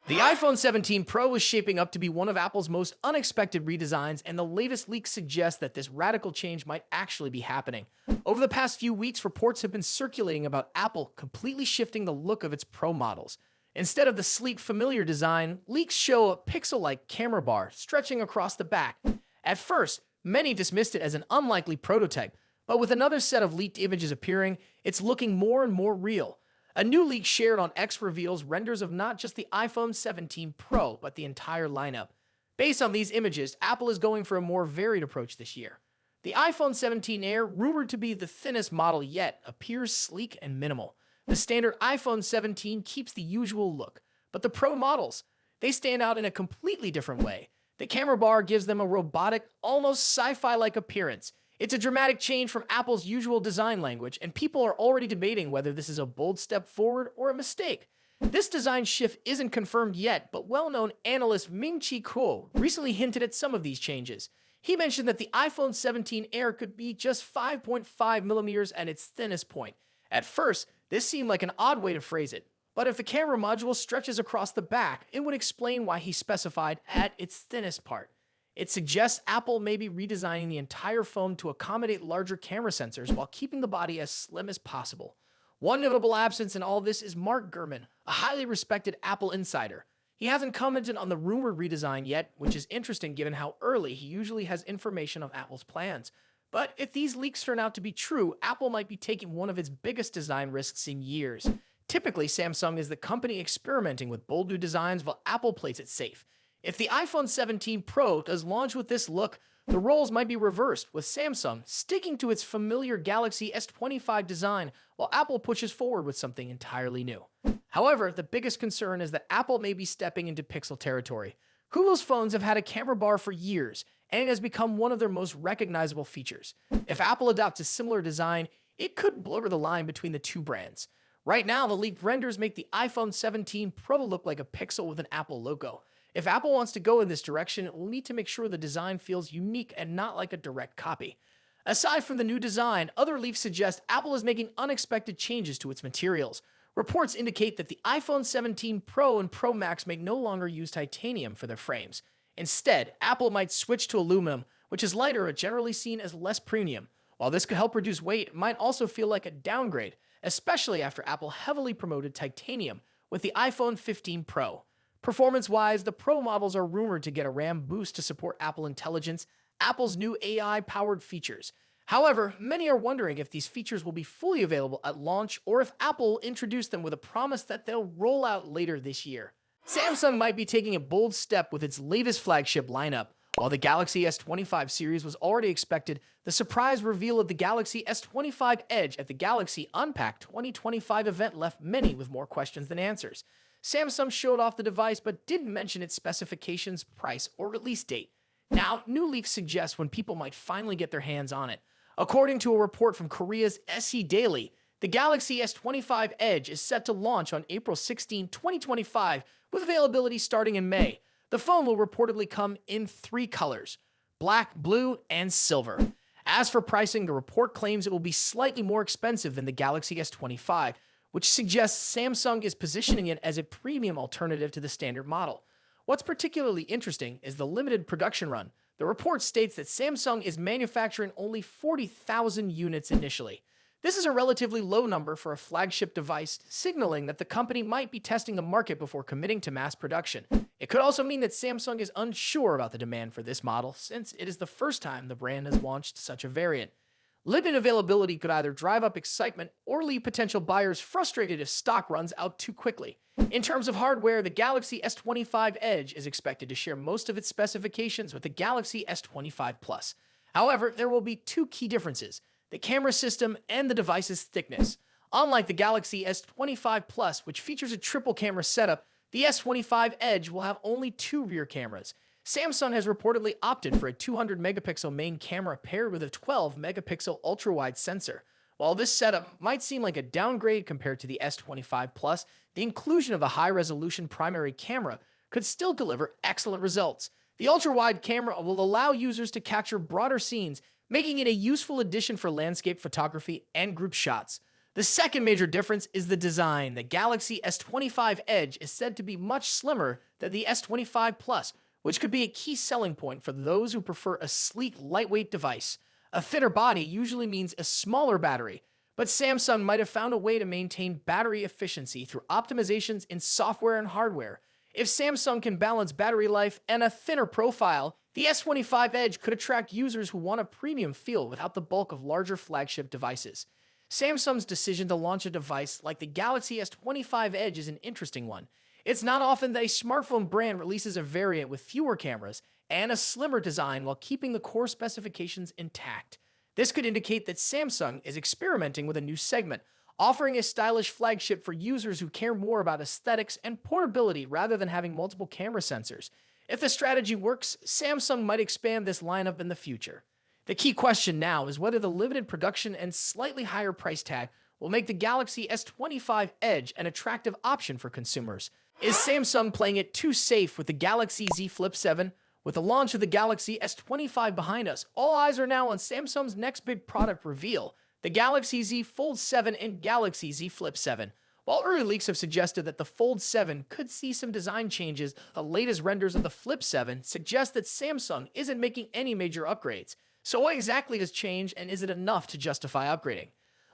The iPhone 17 Pro is shaping up to be one of Apple's most unexpected redesigns, and the latest leaks suggest that this radical change might actually be happening. Over the past few weeks, reports have been circulating about Apple completely shifting the look of its Pro models. Instead of the sleek, familiar design, leaks show a pixel-like camera bar stretching across the back. At first, many dismissed it as an unlikely prototype, but with another set of leaked images appearing, it's looking more and more real. A new leak shared on X reveals renders of not just the iPhone 17 Pro, but the entire lineup. Based on these images, Apple is going for a more varied approach this year. The iPhone 17 Air, rumored to be the thinnest model yet, appears sleek and minimal. The standard iPhone 17 keeps the usual look, but the Pro models, they stand out in a completely different way. The camera bar gives them a robotic, almost sci-fi-like appearance. It's a dramatic change from Apple's usual design language, and people are already debating whether this is a bold step forward or a mistake. This design shift isn't confirmed yet, but well-known analyst Ming-Chi Kuo recently hinted at some of these changes. He mentioned that the iPhone 17 Air could be just 5.5 millimeters at its thinnest point. At first, this seemed like an odd way to phrase it, but if the camera module stretches across the back, it would explain why he specified at its thinnest part. It suggests Apple may be redesigning the entire phone to accommodate larger camera sensors while keeping the body as slim as possible. One notable absence in all this is Mark Gurman, a highly respected Apple insider. He hasn't commented on the rumored redesign yet, which is interesting given how early he usually has information on Apple's plans. But if these leaks turn out to be true, Apple might be taking one of its biggest design risks in years. Typically, Samsung is the company experimenting with bold new designs while Apple plays it safe. If the iPhone 17 Pro does launch with this look, the roles might be reversed, with Samsung sticking to its familiar Galaxy S25 design while Apple pushes forward with something entirely new. However, the biggest concern is that Apple may be stepping into Pixel territory. Google's phones have had a camera bar for years, and it has become one of their most recognizable features. If Apple adopts a similar design, it could blur the line between the two brands. Right now, the leaked renders make the iPhone 17 Pro look like a Pixel with an Apple logo. If Apple wants to go in this direction, it will need to make sure the design feels unique and not like a direct copy. Aside from the new design, other leaks suggest Apple is making unexpected changes to its materials. Reports indicate that the iPhone 17 Pro and Pro Max may no longer use titanium for their frames. Instead, Apple might switch to aluminum, which is lighter and generally seen as less premium. While this could help reduce weight, it might also feel like a downgrade, especially after Apple heavily promoted titanium with the iPhone 15 Pro. Performance-wise, the Pro models are rumored to get a RAM boost to support Apple Intelligence, Apple's new AI-powered features. However, many are wondering if these features will be fully available at launch or if Apple will introduce them with a promise that they'll roll out later this year. Samsung might be taking a bold step with its latest flagship lineup. While the Galaxy S25 series was already expected, the surprise reveal of the Galaxy S25 Edge at the Galaxy Unpacked 2025 event left many with more questions than answers. Samsung showed off the device but didn't mention its specifications, price, or release date. Now, new leaks suggest when people might finally get their hands on it. According to a report from Korea's SE Daily, the Galaxy S25 Edge is set to launch on April 16, 2025, with availability starting in May. The phone will reportedly come in 3 colors: black, blue, and silver. As for pricing, the report claims it will be slightly more expensive than the Galaxy S25, which suggests Samsung is positioning it as a premium alternative to the standard model. What's particularly interesting is the limited production run. The report states that Samsung is manufacturing only 40,000 units initially. This is a relatively low number for a flagship device, signaling that the company might be testing the market before committing to mass production. It could also mean that Samsung is unsure about the demand for this model, since it is the first time the brand has launched such a variant. Limited availability could either drive up excitement or leave potential buyers frustrated if stock runs out too quickly. In terms of hardware, the Galaxy S25 Edge is expected to share most of its specifications with the Galaxy S25 Plus. However, there will be 2 key differences: the camera system and the device's thickness. Unlike the Galaxy S25 Plus, which features a triple camera setup, the S25 Edge will have only 2 rear cameras. Samsung has reportedly opted for a 200 megapixel main camera paired with a 12 megapixel ultra-wide sensor. While this setup might seem like a downgrade compared to the S25 Plus, the inclusion of a high-resolution primary camera could still deliver excellent results. The ultra-wide camera will allow users to capture broader scenes, making it a useful addition for landscape photography and group shots. The second major difference is the design. The Galaxy S25 Edge is said to be much slimmer than the S25 Plus, which could be a key selling point for those who prefer a sleek, lightweight device. A thinner body usually means a smaller battery, but Samsung might have found a way to maintain battery efficiency through optimizations in software and hardware. If Samsung can balance battery life and a thinner profile, the S25 Edge could attract users who want a premium feel without the bulk of larger flagship devices. Samsung's decision to launch a device like the Galaxy S25 Edge is an interesting one. It's not often that a smartphone brand releases a variant with fewer cameras and a slimmer design while keeping the core specifications intact. This could indicate that Samsung is experimenting with a new segment, offering a stylish flagship for users who care more about aesthetics and portability rather than having multiple camera sensors. If the strategy works, Samsung might expand this lineup in the future. The key question now is whether the limited production and slightly higher price tag will make the Galaxy S25 Edge an attractive option for consumers. Is Samsung playing it too safe with the Galaxy Z Flip 7? With the launch of the Galaxy S25 behind us, all eyes are now on Samsung's next big product reveal, the Galaxy Z Fold 7 and Galaxy Z Flip 7. While early leaks have suggested that the Fold 7 could see some design changes, the latest renders of the Flip 7 suggest that Samsung isn't making any major upgrades. So what exactly has changed, and is it enough to justify upgrading?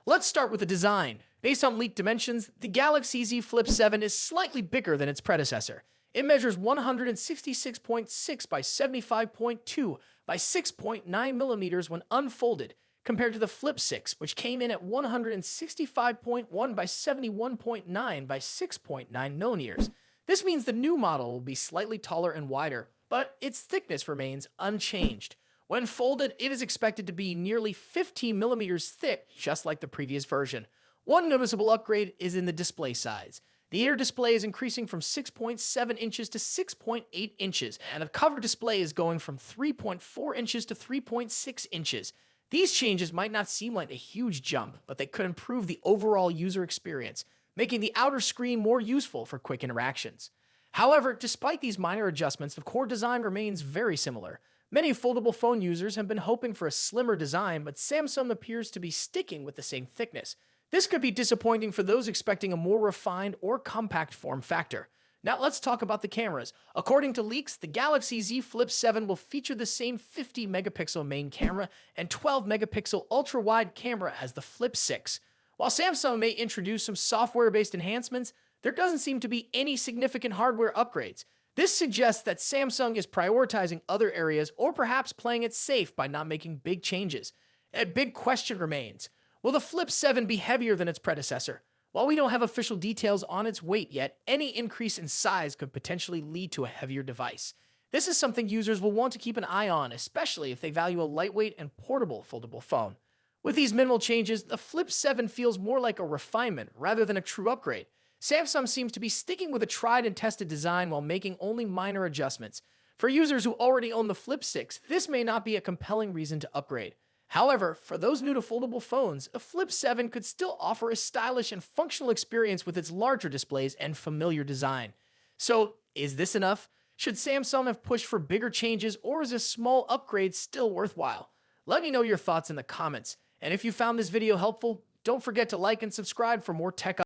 Let's start with the design. Based on leaked dimensions, the Galaxy Z Flip 7 is slightly bigger than its predecessor. It measures 166.6 by 75.2 by 6.9 millimeters when unfolded, compared to the Flip 6, which came in at 165.1 by 71.9 by 6.9 millimeters. This means the new model will be slightly taller and wider, but its thickness remains unchanged. When folded, it is expected to be nearly 15 millimeters thick, just like the previous version. One noticeable upgrade is in the display size. The inner display is increasing from 6.7 inches to 6.8 inches, and the cover display is going from 3.4 inches to 3.6 inches. These changes might not seem like a huge jump, but they could improve the overall user experience, making the outer screen more useful for quick interactions. However, despite these minor adjustments, the core design remains very similar. Many foldable phone users have been hoping for a slimmer design, but Samsung appears to be sticking with the same thickness. This could be disappointing for those expecting a more refined or compact form factor. Now let's talk about the cameras. According to leaks, the Galaxy Z Flip 7 will feature the same 50 megapixel main camera and 12 megapixel ultra-wide camera as the Flip 6. While Samsung may introduce some software-based enhancements, there doesn't seem to be any significant hardware upgrades. This suggests that Samsung is prioritizing other areas or perhaps playing it safe by not making big changes. A big question remains. Will the Flip 7 be heavier than its predecessor? While we don't have official details on its weight yet, any increase in size could potentially lead to a heavier device. This is something users will want to keep an eye on, especially if they value a lightweight and portable foldable phone. With these minimal changes, the Flip 7 feels more like a refinement rather than a true upgrade. Samsung seems to be sticking with a tried and tested design while making only minor adjustments. For users who already own the Flip 6, this may not be a compelling reason to upgrade. However, for those new to foldable phones, a Flip 7 could still offer a stylish and functional experience with its larger displays and familiar design. So, is this enough? Should Samsung have pushed for bigger changes, or is a small upgrade still worthwhile? Let me know your thoughts in the comments. And if you found this video helpful, don't forget to like and subscribe for more tech